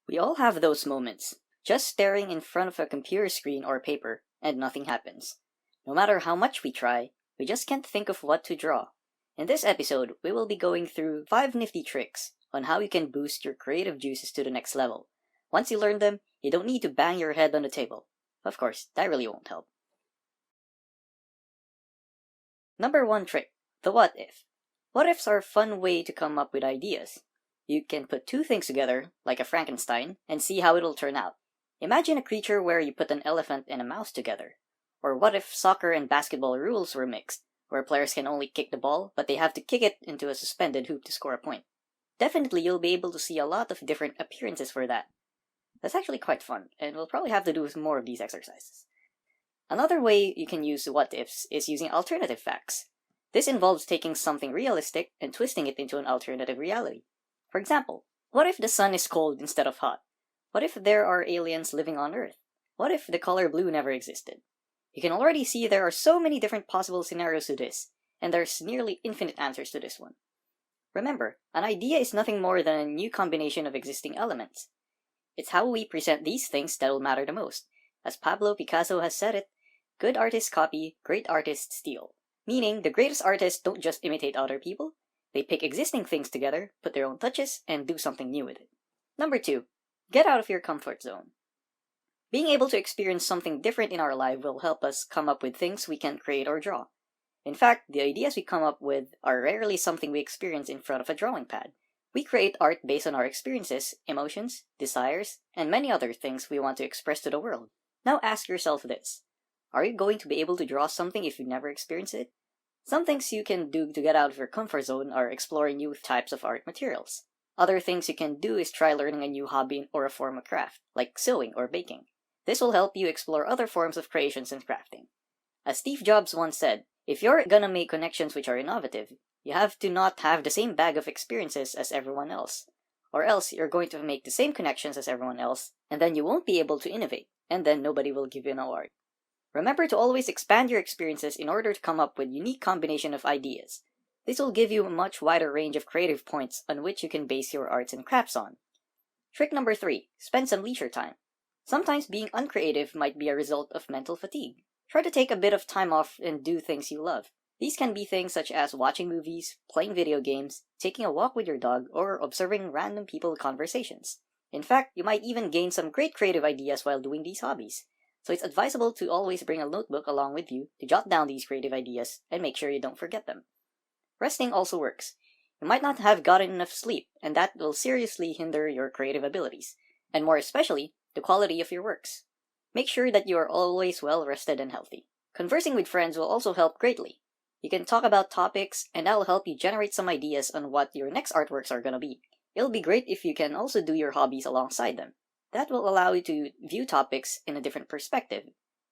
We all have those moments, just staring in front of a computer screen or paper, and nothing happens. No matter how much we try, we just can't think of what to draw. In this episode, we will be going through 5 nifty tricks on how you can boost your creative juices to the next level. Once you learn them, you don't need to bang your head on the table. Of course, that really won't help. Number 1 trick, the what if. What ifs are a fun way to come up with ideas. You can put two things together, like a Frankenstein, and see how it'll turn out. Imagine a creature where you put an elephant and a mouse together. Or what if soccer and basketball rules were mixed, where players can only kick the ball, but they have to kick it into a suspended hoop to score a point. Definitely you'll be able to see a lot of different appearances for that. That's actually quite fun, and we'll probably have to do more of these exercises. Another way you can use what ifs is using alternative facts. This involves taking something realistic and twisting it into an alternative reality. For example, what if the sun is cold instead of hot? What if there are aliens living on Earth? What if the color blue never existed? You can already see there are so many different possible scenarios to this, and there's nearly infinite answers to this one. Remember, an idea is nothing more than a new combination of existing elements. It's how we present these things that will matter the most. As Pablo Picasso has said it, good artists copy, great artists steal. Meaning, the greatest artists don't just imitate other people, they pick existing things together, put their own touches, and do something new with it. Number 2, get out of your comfort zone. Being able to experience something different in our life will help us come up with things we can create or draw. In fact, the ideas we come up with are rarely something we experience in front of a drawing pad. We create art based on our experiences, emotions, desires, and many other things we want to express to the world. Now ask yourself this. Are you going to be able to draw something if you never experience it? Some things you can do to get out of your comfort zone are exploring new types of art materials. Other things you can do is try learning a new hobby or a form of craft, like sewing or baking. This will help you explore other forms of creations and crafting. As Steve Jobs once said, if you're gonna make connections which are innovative, you have to not have the same bag of experiences as everyone else. Or else you're going to make the same connections as everyone else, and then you won't be able to innovate, and then nobody will give you an award. Remember to always expand your experiences in order to come up with a unique combination of ideas. This will give you a much wider range of creative points on which you can base your arts and crafts on. Trick number 3, spend some leisure time. Sometimes being uncreative might be a result of mental fatigue. Try to take a bit of time off and do things you love. These can be things such as watching movies, playing video games, taking a walk with your dog, or observing random people's conversations. In fact, you might even gain some great creative ideas while doing these hobbies. So it's advisable to always bring a notebook along with you to jot down these creative ideas and make sure you don't forget them. Resting also works. You might not have gotten enough sleep, and that will seriously hinder your creative abilities, and more especially, the quality of your works. Make sure that you are always well rested and healthy. Conversing with friends will also help greatly. You can talk about topics, and that will help you generate some ideas on what your next artworks are gonna be. It'll be great if you can also do your hobbies alongside them. That will allow you to view topics in a different perspective,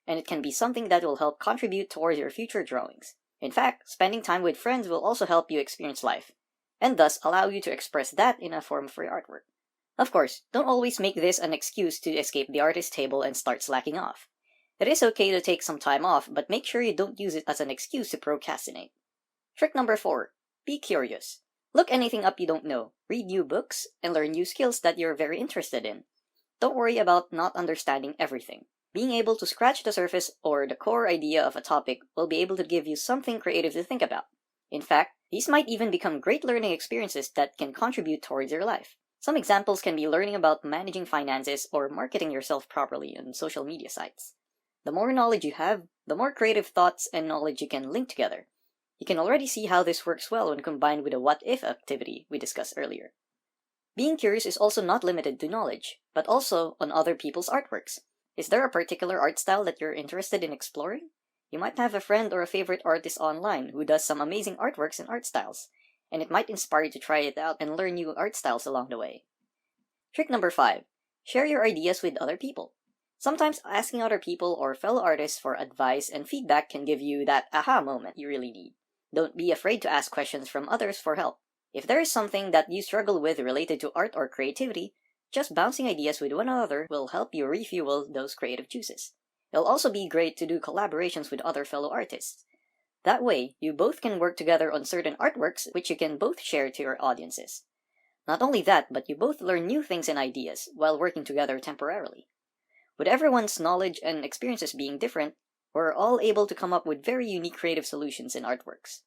and it can be something that will help contribute towards your future drawings. In fact, spending time with friends will also help you experience life, and thus allow you to express that in a form for your artwork. Of course, don't always make this an excuse to escape the artist table and start slacking off. It is okay to take some time off, but make sure you don't use it as an excuse to procrastinate. Trick number 4, be curious. Look anything up you don't know, read new books, and learn new skills that you're very interested in. Don't worry about not understanding everything. Being able to scratch the surface or the core idea of a topic will be able to give you something creative to think about. In fact, these might even become great learning experiences that can contribute towards your life. Some examples can be learning about managing finances or marketing yourself properly on social media sites. The more knowledge you have, the more creative thoughts and knowledge you can link together. You can already see how this works well when combined with the what-if activity we discussed earlier. Being curious is also not limited to knowledge, but also on other people's artworks. Is there a particular art style that you're interested in exploring? You might have a friend or a favorite artist online who does some amazing artworks and art styles, and it might inspire you to try it out and learn new art styles along the way. Trick number 5, share your ideas with other people. Sometimes asking other people or fellow artists for advice and feedback can give you that aha moment you really need. Don't be afraid to ask questions from others for help. If there is something that you struggle with related to art or creativity, just bouncing ideas with one another will help you refuel those creative juices. It'll also be great to do collaborations with other fellow artists. That way, you both can work together on certain artworks which you can both share to your audiences. Not only that, but you both learn new things and ideas while working together temporarily. With everyone's knowledge and experiences being different, we're all able to come up with very unique creative solutions in artworks.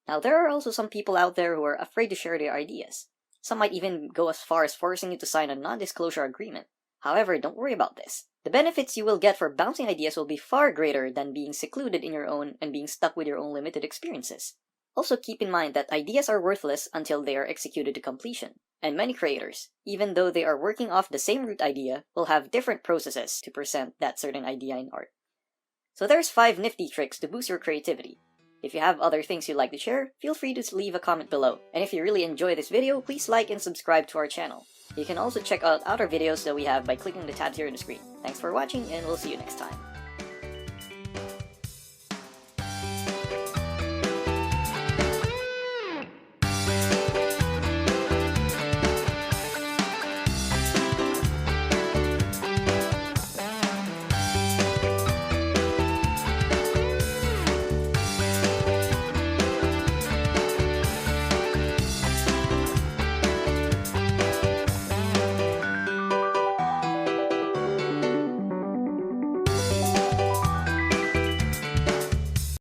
Now, there are also some people out there who are afraid to share their ideas. Some might even go as far as forcing you to sign a non-disclosure agreement. However, don't worry about this. The benefits you will get for bouncing ideas will be far greater than being secluded in your own and being stuck with your own limited experiences. Also keep in mind that ideas are worthless until they are executed to completion. And many creators, even though they are working off the same root idea, will have different processes to present that certain idea in art. So there's 5 nifty tricks to boost your creativity. If you have other things you'd like to share, feel free to leave a comment below. And if you really enjoy this video, please like and subscribe to our channel. You can also check out other videos that we have by clicking the tabs here on the screen. Thanks for watching, and we'll see you next time.